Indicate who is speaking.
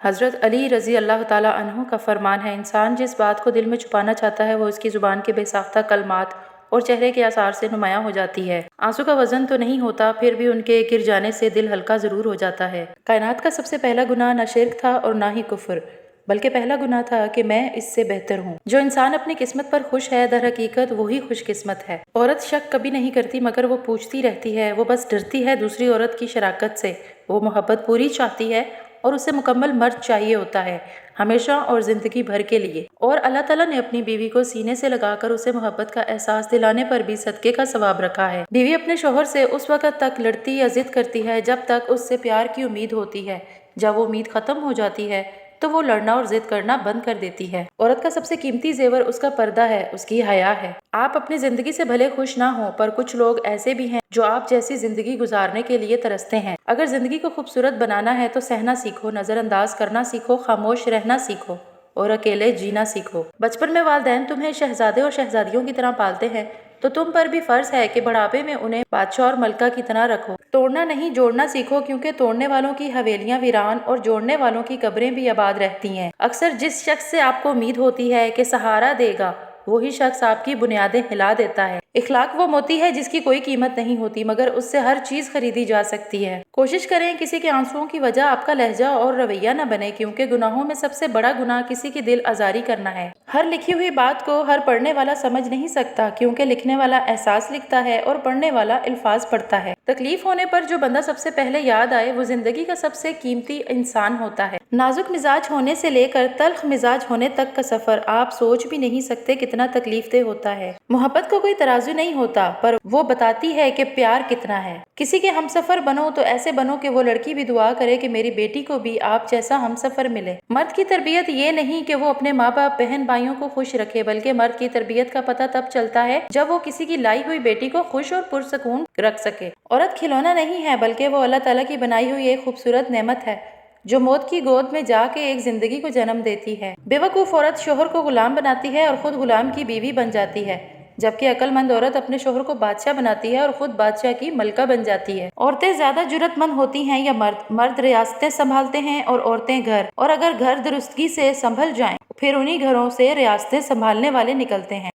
Speaker 1: حضرت علی رضی اللہ تعالیٰ عنہ کا فرمان ہے، انسان جس بات کو دل میں چھپانا چاہتا ہے وہ اس کی زبان کے بے ساختہ کلمات اور چہرے کے آثار سے نمایاں ہو جاتی ہے۔ آنسو کا وزن تو نہیں ہوتا، پھر بھی ان کے گر جانے سے دل ہلکا ضرور ہو جاتا ہے۔ کائنات کا سب سے پہلا گناہ نہ شرک تھا اور نہ ہی کفر، بلکہ پہلا گناہ تھا کہ میں اس سے بہتر ہوں۔ جو انسان اپنی قسمت پر خوش ہے در حقیقت وہی خوش قسمت ہے۔ عورت شک کبھی نہیں کرتی مگر وہ پوچھتی رہتی ہے، وہ بس ڈرتی ہے دوسری عورت کی شراکت سے۔ وہ محبت پوری چاہتی ہے اور اسے مکمل مرد چاہیے ہوتا ہے، ہمیشہ اور زندگی بھر کے لیے۔ اور اللہ تعالیٰ نے اپنی بیوی کو سینے سے لگا کر اسے محبت کا احساس دلانے پر بھی صدقے کا ثواب رکھا ہے۔ بیوی اپنے شوہر سے اس وقت تک لڑتی یا ضد کرتی ہے جب تک اس سے پیار کی امید ہوتی ہے۔ جب وہ امید ختم ہو جاتی ہے تو وہ لڑنا اور ضد کرنا بند کر دیتی ہے۔ عورت کا سب سے قیمتی زیور اس کا پردہ ہے، اس کی حیا ہے۔ آپ اپنی زندگی سے بھلے خوش نہ ہوں، پر کچھ لوگ ایسے بھی ہیں جو آپ جیسی زندگی گزارنے کے لیے ترستے ہیں۔ اگر زندگی کو خوبصورت بنانا ہے تو سہنا سیکھو، نظر انداز کرنا سیکھو، خاموش رہنا سیکھو اور اکیلے جینا سیکھو۔ بچپن میں والدین تمہیں شہزادے اور شہزادیوں کی طرح پالتے ہیں تو تم پر بھی فرض ہے کہ بڑھاپے میں انہیں بادشاہ اور ملکہ کی طرح رکھو۔ توڑنا نہیں جوڑنا سیکھو، کیونکہ توڑنے والوں کی حویلیاں ویران اور جوڑنے والوں کی قبریں بھی آباد رہتی ہیں۔ اکثر جس شخص سے آپ کو امید ہوتی ہے کہ سہارا دے گا وہی شخص آپ کی بنیادیں ہلا دیتا ہے۔ اخلاق وہ موتی ہے جس کی کوئی قیمت نہیں ہوتی مگر اس سے ہر چیز خریدی جا سکتی ہے۔ کوشش کریں کسی کے آنسوؤں کی وجہ آپ کا لہجہ اور رویہ نہ بنے، کیونکہ گناہوں میں سب سے بڑا گناہ کسی کی دل آزاری کرنا ہے۔ ہر لکھی ہوئی بات کو ہر پڑھنے والا سمجھ نہیں سکتا، کیونکہ لکھنے والا احساس لکھتا ہے اور پڑھنے والا الفاظ پڑھتا ہے۔ تکلیف ہونے پر جو بندہ سب سے پہلے یاد آئے وہ زندگی کا سب سے قیمتی انسان ہوتا ہے۔ نازک مزاج ہونے سے لے کر تلخ مزاج ہونے تک کا سفر آپ سوچ بھی نہیں سکتے کتنا تکلیف دہ ہوتا ہے۔ محبت کو کوئی ترازو نہیں ہوتا، پر وہ بتاتی ہے کہ پیار کتنا ہے۔ کسی کے ہمسفر بنو تو ایسے بنو کہ وہ لڑکی بھی دعا کرے کہ میری بیٹی کو بھی آپ جیسا ہمسفر ملے۔ مرد کی تربیت یہ نہیں کہ وہ اپنے ماں باپ بہن بھائیوں کو خوش رکھے، بلکہ مرد کی تربیت کا پتہ تب چلتا ہے جب وہ کسی کی لائی ہوئی بیٹی کو خوش اور پرسکون رکھ سکے۔ عورت کھلونا نہیں ہے بلکہ وہ اللہ تعالیٰ کی بنائی ہوئی ایک خوبصورت نعمت ہے جو موت کی گود میں جا کے ایک زندگی کو جنم دیتی ہے۔ بے وقوف عورت شوہر کو غلام بناتی ہے اور خود غلام کی بیوی بن جاتی ہے، جبکہ عقل مند عورت اپنے شوہر کو بادشاہ بناتی ہے اور خود بادشاہ کی ملکہ بن جاتی ہے۔ عورتیں زیادہ جرأت مند ہوتی ہیں یا مرد ریاستیں سنبھالتے ہیں اور عورتیں گھر، اور اگر گھر درستگی سے سنبھل جائیں پھر انہی گھروں سے ریاستیں سنبھالنے والے نکلتے ہیں۔